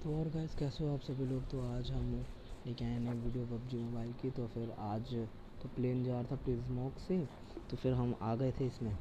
तो और गाइस कैसे हो आप सभी लोग। तो आज हम लेके आए नई वीडियो पबजी मोबाइल की। तो फिर आज तो प्लेन जा रहा था प्रिज्मॉक से, तो फिर हम आ गए थे इसमें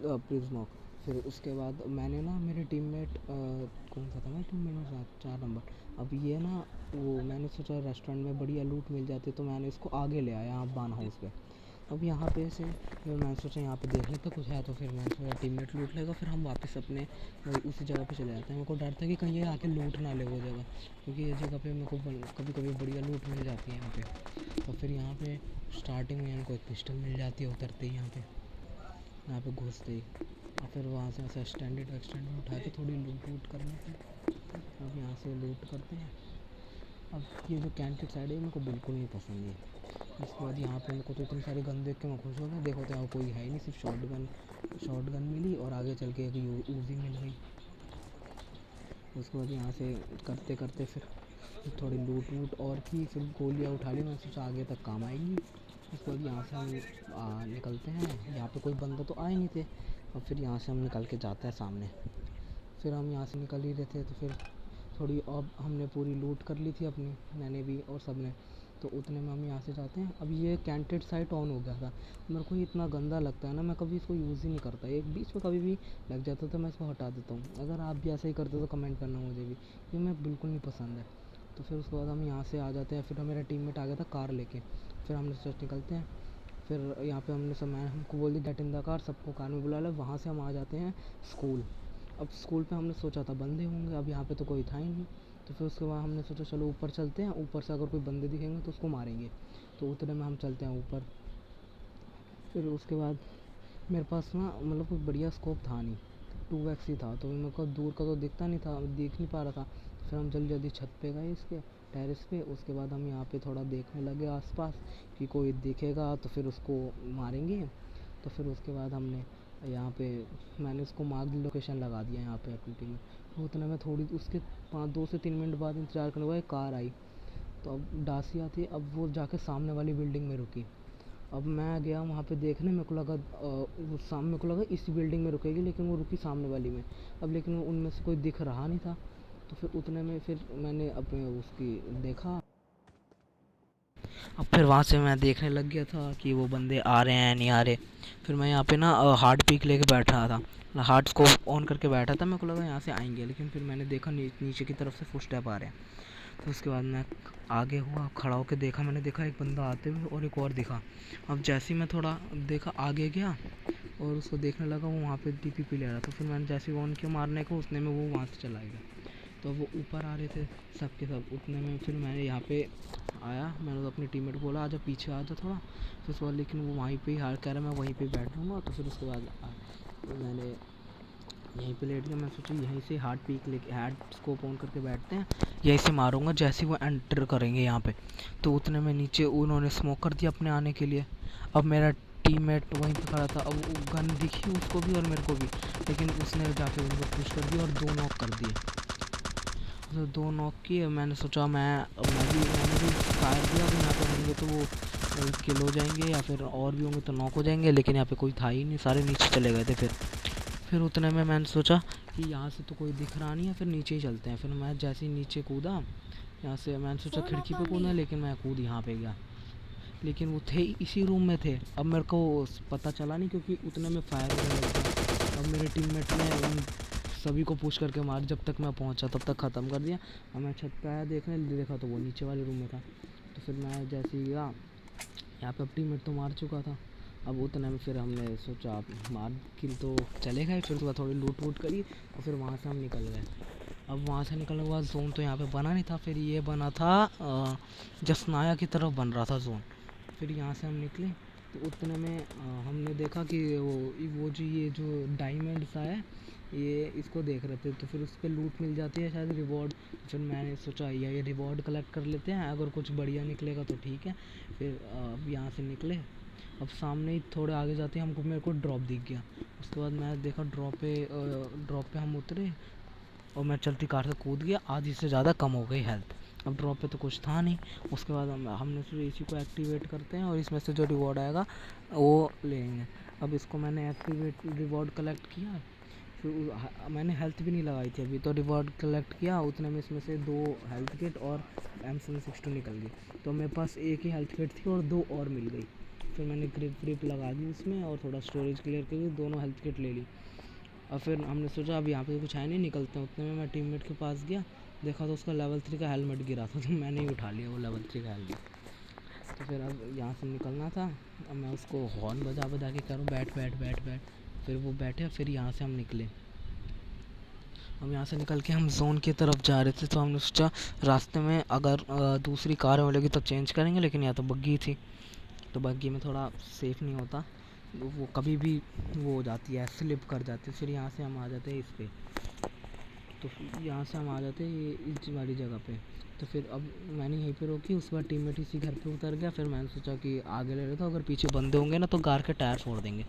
प्रिज्मॉक। फिर उसके बाद मैंने ना मेरे टीममेट कौन सा था, मैं टीममेट में साथ 4 नंबर। अब ये ना वो मैंने सोचा रेस्टोरेंट में बढ़िया लूट मिल जाती, तो मैंने इसको आगे ले आया यहाँ बान हाउस पे। अब यहाँ पे से फिर मैंने सोचा यहाँ पे देख लेते कुछ है, तो फिर मैंने सोचा टीममेट लूट लेगा, फिर हम वापस अपने वही उसी जगह पे चले जाते हैं। मेरे को डर था कि कहीं ये आके लूट ना ले वो जगह, क्योंकि ये जगह पे मेरे को कभी कभी बढ़िया लूट मिल जाती है यहाँ पे। तो फिर यहाँ पे स्टार्टिंग में हमको एक पिस्टल मिल जाती है उतरते ही यहाँ पे घुसते ही। और फिर वहाँ से ऐसा एक्सटेंडेड उठा के थोड़ी लूट वूट कर लेते हैं। अब यहाँ से लूट करते हैं। अब ये जो कैंट साइड है मेरे को बिल्कुल नहीं पसंद है। उसके बाद यहाँ पे मेरे को तो इतनी सारी गन देख के मैं खुश हो गया। देखो तो यहाँ कोई है ही नहीं, सिर्फ शॉर्ट गन मिली और आगे चल के एक यूजी मिल गई। उसके बाद यहाँ से करते करते फिर थोड़ी लूट वूट और की, फिर गोलियाँ उठा ली, मैं सोचा आगे तक काम आएगी। उसके बाद यहाँ से हम निकलते हैं। यहाँ पे कोई बंदा तो आए नहीं थे। और फिर यहाँ से हम निकल के जाते हैं सामने। फिर हम यहाँ से निकल ही रहे थे, तो फिर थोड़ी अब हमने पूरी लूट कर ली थी अपनी, मैंने भी और सब ने। तो उतने में हम यहाँ से जाते हैं। अब ये कैंटेड साइट ऑन हो गया था। मेरे को इतना गंदा लगता है ना, मैं कभी इसको यूज़ ही नहीं करता। एक बीच में कभी भी लग जाता तो मैं इसको हटा देता हूँ। अगर आप भी ऐसा ही करते तो कमेंट करना मुझे भी, ये मैं बिल्कुल नहीं पसंद है। तो फिर उसके बाद हम यहाँ से आ जाते हैं। फिर मेरा टीममेट आ गया था कार लेके। फिर हमने सोचा निकलते हैं। फिर यहाँ पे मैं हमको बोल दी गेट इन द कार, सबको कार में बुला लिया। वहाँ से हम आ जाते हैं स्कूल। अब स्कूल पे हमने सोचा था बंदे होंगे, अब यहाँ पे तो कोई था ही नहीं। तो फिर उसके बाद हमने सोचा चलो ऊपर चलते हैं, ऊपर से अगर कोई बंदे दिखेंगे तो उसको मारेंगे। तो उतने में हम चलते हैं ऊपर। फिर उसके बाद मेरे पास ना मतलब कोई बढ़िया स्कोप था नहीं, 2x ही था, तो मेरे को दूर का तो दिखता नहीं था, देख नहीं पा रहा था। फिर हम जल्दी जल्दी छत पे गए इसके टेरेस पे। उसके बाद हम यहाँ पे थोड़ा देखने लगे आसपास कि कोई दिखेगा तो फिर उसको मारेंगे। तो फिर उसके बाद हमने यहाँ पे मैंने उसको मार्क लोकेशन लगा दिया यहाँ पे अपनी टीम में। तो उतने में थोड़ी उसके 2 से 3 मिनट बाद इंतज़ार करने के बाद एक कार आई। तो अब डासिया थी, अब वो जाके सामने वाली बिल्डिंग में रुकी। अब मैं गया वहाँ पे देखने, मेरे को लगा वो सामने, मेरे को लगा इसी बिल्डिंग में रुकेगी, लेकिन वो रुकी सामने वाली में। अब लेकिन उनमें से कोई दिख रहा नहीं था। तो फिर उतने में फिर मैंने अपने उसकी देखा। अब फिर वहाँ से मैं देखने लग गया था कि वो बंदे आ रहे हैं नहीं आ रहे। फिर मैं यहाँ पे ना हार्ड पीक लेके बैठ रहा था, हार्ड स्कोप ऑन करके बैठा था। मेरे को लगा यहाँ से आएंगे, लेकिन फिर मैंने देखा नीचे की तरफ से फुटस्टेप आ रहे हैं। तो उसके बाद मैं आगे हुआ, खड़ा होकर देखा, मैंने देखा एक बंदा आते हुए और एक और दिखा। अब जैसे ही मैं थोड़ा देखा आगे गया और उसको देखने लगा, वो वहाँ पे DPP ले रहा था। फिर मैंने जैसे ही ऑन किया मारने को, उतने में वो वहाँ से चला गया। तो वो ऊपर आ रहे थे सब के सब। उतने में फिर मैंने यहाँ पे आया, मैंने तो अपने टीममेट को बोला आजा पीछे आ जा थोड़ा। फिर उसके बाद लेकिन वो वहीं पे ही हार कह रहा मैं वहीं पे बैठ लूँगा। तो फिर उसके बाद मैंने यहीं पे लेट गया। मैं सोचा यहीं से हार्ड पीक लेके हार्ड स्कोप ऑन करके बैठते हैं, यहीं से मारूंगा जैसे ही वो एंटर करेंगे यहाँ पे। तो उतने में नीचे उन्होंने स्मोक कर दिया अपने आने के लिए। अब मेरा टीममेट वहीं पे खड़ा था, अब वो गन दिखी उसको भी और मेरे को भी, लेकिन उसने जाके उनको पुश कर दिया और 2 नॉक कर दिए। तो 2 नॉक किए। मैंने सोचा मैंने भी फायर किया, अभी यहाँ पे होंगे तो वो किल हो जाएंगे या फिर और भी होंगे तो नॉक हो जाएंगे, लेकिन यहाँ पे कोई था ही नहीं, सारे नीचे चले गए थे। फिर उतने में मैंने सोचा कि यहाँ से तो कोई दिख रहा नहीं है, फिर नीचे ही चलते हैं। फिर मैं जैसे ही नीचे कूदा, यहाँ से मैंने सोचा खिड़की पे कूदना, लेकिन मैं कूद यहाँ पे गया, लेकिन वो थे इसी रूम में थे। अब मेरे को पता चला नहीं, क्योंकि उतने में फायर होने लग गया। अब मेरे टीममेट ने उन सभी को पुश करके मार, जब तक मैं पहुंचा तब तक ख़त्म कर दिया। अब मैं छत पे आया देखने, देखा तो वो नीचे वाले रूम में था। तो फिर मैं जैसे ही गया, यहाँ पे टीममेट तो मार चुका था। अब उतने में फिर हमने सोचा मार किल तो चले गए। फिर उसके बाद थोड़ी लूट वूट करी और फिर वहाँ से हम निकल गए। अब वहाँ से निकलने के बाद जोन तो यहाँ पे बना नहीं था, फिर ये बना था जसनाया की तरफ बन रहा था जोन। फिर यहाँ से हम निकले तो उतने में हमने देखा कि वो जो ये जो डायमंड सा है, ये इसको देख रहे थे। तो फिर उस पर लूट मिल जाती है शायद रिवॉर्ड। फिर मैंने सोचा ये रिवॉर्ड कलेक्ट कर लेते हैं, अगर कुछ बढ़िया निकलेगा तो ठीक है। फिर अब यहाँ से निकले। अब सामने ही थोड़े आगे जाते हैं हमको, मेरे को ड्रॉप दिख गया। उसके बाद मैं देखा ड्रॉप पे हम उतरे और मैं चलती कार से कूद गया। आधी से ज़्यादा कम हो गई हेल्थ। अब ड्रॉप पे तो कुछ था नहीं। उसके बाद हमने फिर इसी को एक्टिवेट करते हैं और इसमें से जो रिवॉर्ड आएगा वो लेंगे। अब इसको मैंने एक्टिवेट रिवॉर्ड कलेक्ट किया। फिर मैंने हेल्थ भी नहीं लगाई थी अभी, तो रिवॉर्ड कलेक्ट किया, उतने में इसमें से 2 हेल्थ किट और M762 निकल गई। तो मेरे पास एक ही हेल्थ किट थी और 2 और मिल गई। फिर मैंने ग्रिप लगा दी उसमें और थोड़ा स्टोरेज क्लियर करके दोनों हेल्थ किट ले ली। और फिर हमने सोचा अब यहाँ पे कुछ है नहीं, निकलते हैं। उतने में मैं टीममेट के पास गया, देखा तो उसका लेवल 3 का हेलमेट गिरा था, तो मैंने ही उठा लिया वो लेवल 3 का हेलमेट। तो फिर अब यहाँ से निकलना था। अब मैं उसको हॉर्न बजा बजा के करूँ बैठ बैठ बैठ बैठ, फिर वो बैठे, फिर यहाँ से हम निकले। हम यहाँ से निकल के हम जोन की तरफ जा रहे थे, तो हमने सोचा रास्ते में अगर दूसरी कार मिलेगी तो चेंज करेंगे, लेकिन यहाँ तो बग्गी थी, तो बग्गी में थोड़ा सेफ़ नहीं होता, वो कभी भी वो हो जाती है, स्लिप कर जाती है। फिर यहाँ से हम आ जाते हैं इस पे, तो यहाँ से हम आ जाते हैं इस वाली जगह पे। तो फिर अब मैंने यहीं पे रोकी, उसके बाद टीममेट इसी घर पे उतर गया। फिर मैंने सोचा कि आगे ले लेता, अगर पीछे बंदे होंगे ना तो कार के टायर फोड़ देंगे।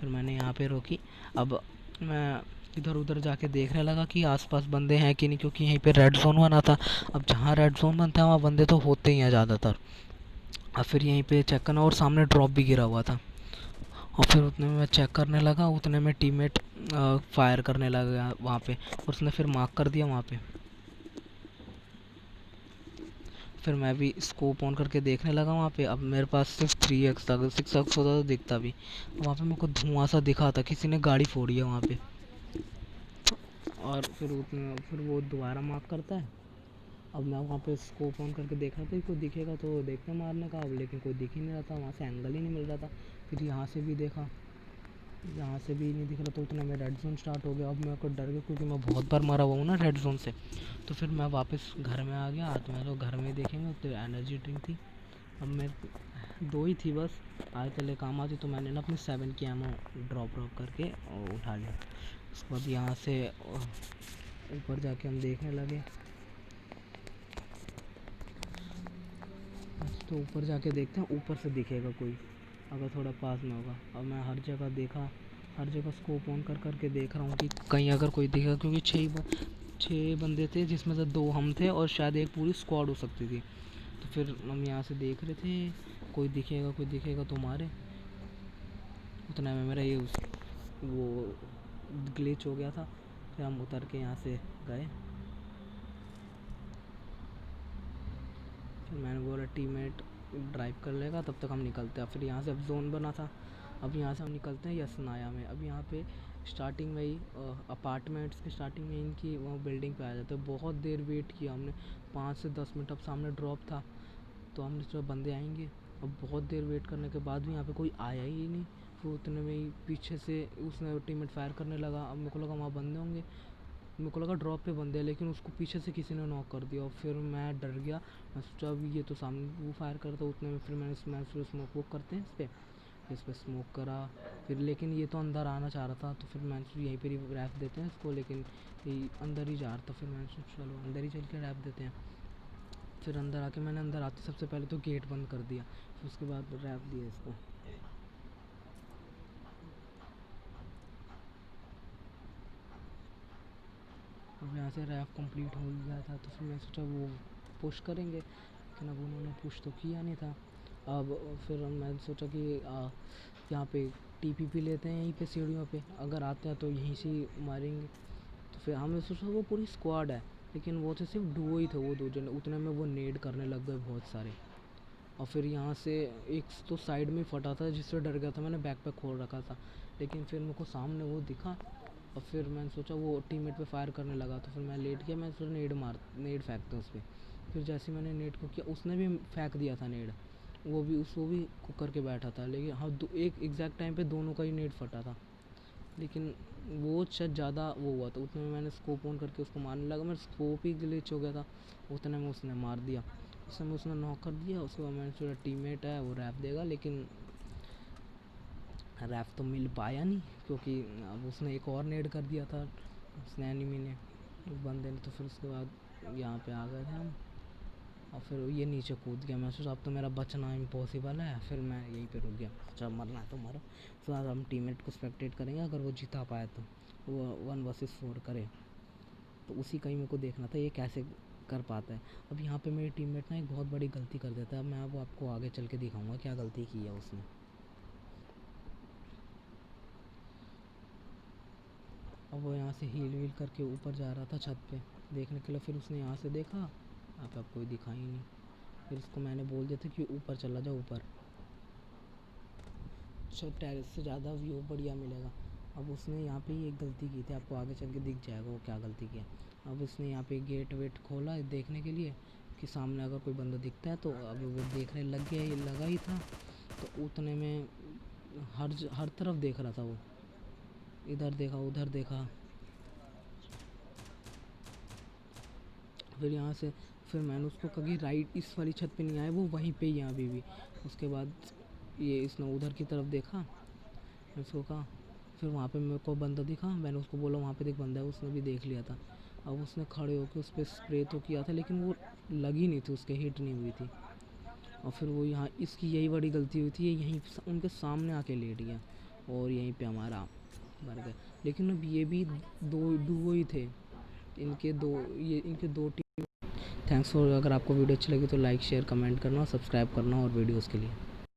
फिर मैंने यहाँ पे रोकी। अब मैं इधर उधर जाके देखने लगा कि आसपास बंदे हैं कि नहीं, क्योंकि यहीं पे रेड जोन बना था। अब जहाँ रेड जोन बनता है वहाँ बंदे तो होते ही हैं ज़्यादातर। अब फिर यहीं पे चेक करना, और सामने ड्रॉप भी गिरा हुआ था। और फिर उतने में मैं चेक करने लगा, उतने में टीममेट फायर करने लगा वहाँ पे, और उसने फिर मार्क कर दिया वहाँ पे। फिर मैं भी स्कोप ऑन करके देखने लगा वहाँ पे। अब मेरे पास सिर्फ 3x था, अगर 6x होता तो दिखता भी। वहाँ पे मेरे को धुआं सा दिखा था, किसी ने गाड़ी फोड़ी है वहाँ पे। और फिर वो दोबारा मार्क करता है। अब मैं वहाँ पे स्कोप ऑन करके देख रहा था कि कोई दिखेगा तो देखते मारने का, अब लेकिन कोई दिख ही नहीं रहा था, वहाँ से एंगल ही नहीं मिल रहा था। फिर यहाँ से भी देखा, यहाँ से भी नहीं दिख रहा, तो उतना में रेड जोन स्टार्ट हो गया। अब मेरे को डर गया, क्योंकि मैं बहुत बार मारा हुआ हूँ ना रेड जोन से। तो फिर मैं वापस घर में आ गया, तो मैं तो घर में देखेंगे तो एनर्जी ड्रिंक थी। अब मैं 2 ही थी बस, आगे चले काम आती, तो मैंने ना अपनी 7 की एमओ ड्रॉप करके और उठा लिया। उसके बाद यहाँ से ऊपर जाके हम देखने लगे, तो ऊपर जाके देखते हैं ऊपर से दिखेगा कोई, अगर थोड़ा पास में होगा। अब मैं हर जगह देखा, हर जगह स्कोप ऑन कर के देख रहा हूँ कि कहीं अगर कोई दिखेगा, क्योंकि 6 बंदे थे, जिसमें से 2 हम थे और शायद एक पूरी स्क्वाड हो सकती थी। तो फिर हम यहाँ से देख रहे थे, कोई दिखेगा तो मारे। उतना में मेरा ये वो ग्लिच हो गया था। फिर हम उतर के यहाँ से गए। फिर मैंने बोला टीममेट ड्राइव कर लेगा, तब तक हम निकलते हैं। फिर यहाँ से अब जोन बना था, अब यहाँ से हम निकलते हैं यसनाया में। अब यहाँ पे स्टार्टिंग में ही अपार्टमेंट्स के स्टार्टिंग में इनकी वो बिल्डिंग पे आ जाते हैं। बहुत देर वेट किया हमने, 5 से 10 मिनट। अब सामने ड्रॉप था, तो हमने सोचा बंदे आएंगे। अब बहुत देर वेट करने के बाद भी यहाँ पे कोई आया ही नहीं। फिर उतने में ही पीछे से उसने टीममेट फायर करने लगा। अब मेरे को लगा वहाँ बंदे होंगे, मेरे को लगा ड्रॉप पे बंदे हैं, लेकिन उसको पीछे से किसी ने नॉक कर दिया। और फिर मैं डर गया, मैं सोचा अब ये तो सामने वो फायर करता। उतने में फिर मैंने फिर स्मोक वोक करते हैं इस पर स्मोक करा। फिर लेकिन ये तो अंदर आना चाह रहा था, तो फिर मैंने सोचा यहीं पर ही रैप देते हैं इसको, लेकिन ये अंदर ही जा रहा था। फिर मैंने सोचा चलो अंदर ही चल के रैप देते हैं। फिर अंदर आके मैंने अंदर आते सबसे पहले तो गेट बंद कर दिया, फिर उसके बाद रैप दिया इसको। अब यहाँ से रैप कंप्लीट हो गया था, तो फिर मैं सोचा वो पुश करेंगे, लेकिन अब उन्होंने पुश तो किया नहीं था। अब फिर मैंने सोचा कि यहाँ पे टीपीपी लेते हैं यहीं पे सीढ़ियों पे, अगर आते हैं तो यहीं से ही मारेंगे। तो फिर हमने सोचा वो पूरी स्क्वाड है, लेकिन वो थे सिर्फ डुओ ही थे, वो 2 जने। उतने में वो नेड करने लग गए बहुत सारे। और फिर यहाँ से एक तो साइड में फटा था, जिससे डर गया था, मैंने बैकपैक खोल रखा था। लेकिन फिर मेरे को सामने वो दिखा, और फिर मैंने सोचा वो टीममेट पे फायर करने लगा, तो फिर मैं लेट गया। मैं सोचा नेड फेंकता उस पर। फिर जैसे मैंने नेड को किया, उसने भी फेंक दिया था नेड, वो भी कुकर के बैठा था। लेकिन हाँ, एक एग्जैक्ट टाइम पे दोनों का ही नेड फटा था, लेकिन वो शायद ज़्यादा वो हुआ था। उतने में मैंने स्कोप ऑन करके उसको मारने लगा, मेरा स्कोप ही ग्लिच हो गया था। उतने में उसने मार दिया, उस समय उसने नॉक कर दिया। उसके बाद मैंने सोचा टीममेट है वो रैप देगा, लेकिन रैप तो मिल पाया नहीं, क्योंकि अब उसने एक और नेड कर दिया था, उसने एनिमी ने, उस बंदे ने। तो फिर उसके बाद यहाँ पे आ गए थे हम, और फिर ये नीचे कूद गया। मैं सोचा अब तो मेरा बचना इम्पॉसिबल है, फिर मैं यहीं पे रुक गया। जब मरना है तो मरो। उसके बाद हम टीममेट को स्पेक्टेट करेंगे, अगर वो जिता पाए तो वो 1 वर्सेस 4 करे। तो उसी का ही मेरे को देखना था ये कैसे कर पाता है। अब यहाँ पे मेरे टीममेट ना एक बहुत बड़ी गलती कर देता है। अब मैं अब आपको आगे चल के दिखाऊंगा क्या गलती की है उसने। अब वो यहाँ से हील वील करके ऊपर जा रहा था छत पे देखने के लिए। फिर उसने यहाँ से देखा, यहाँ पे अब कोई दिखा ही नहीं। फिर उसको मैंने बोल दिया था कि ऊपर चला जाओ, ऊपर टेरेस से ज़्यादा व्यू बढ़िया मिलेगा। अब उसने यहाँ पे ही एक गलती की थी, आपको आगे चल के दिख जाएगा वो क्या गलती किया। अब उसने यहाँ पे गेट वेट खोला देखने के लिए कि सामने अगर कोई बंदा दिखता है, तो अब वो देखने लग गया, ये लगा ही था। तो उतने में हर तरफ देख रहा था वो, इधर देखा उधर देखा। फिर यहाँ से फिर मैंने उसको कहा कि राइट इस वाली छत पे नहीं आए, वो वहीं पे ही है अभी भी। उसके बाद ये इसने उधर की तरफ देखा, मैंने उसको कहा। फिर वहाँ पे मेरे को बंदा दिखा, मैंने उसको बोला वहाँ पे देख बंदा है, उसने भी देख लिया था। अब उसने खड़े होकर उस पर स्प्रे तो किया था, लेकिन वो लगी नहीं थी, उसके हिट नहीं हुई थी। और फिर वो यहाँ इसकी यही बड़ी गलती हुई थी, ये यहीं उनके सामने आके लेट गया और यहीं पे हमारा मर गया। लेकिन अब ये भी दो डुओ ही थे, इनके दो टीम। थैंक्स फॉर, अगर आपको वीडियो अच्छी लगी तो लाइक शेयर कमेंट करना, सब्सक्राइब करना और वीडियोज़ के लिए।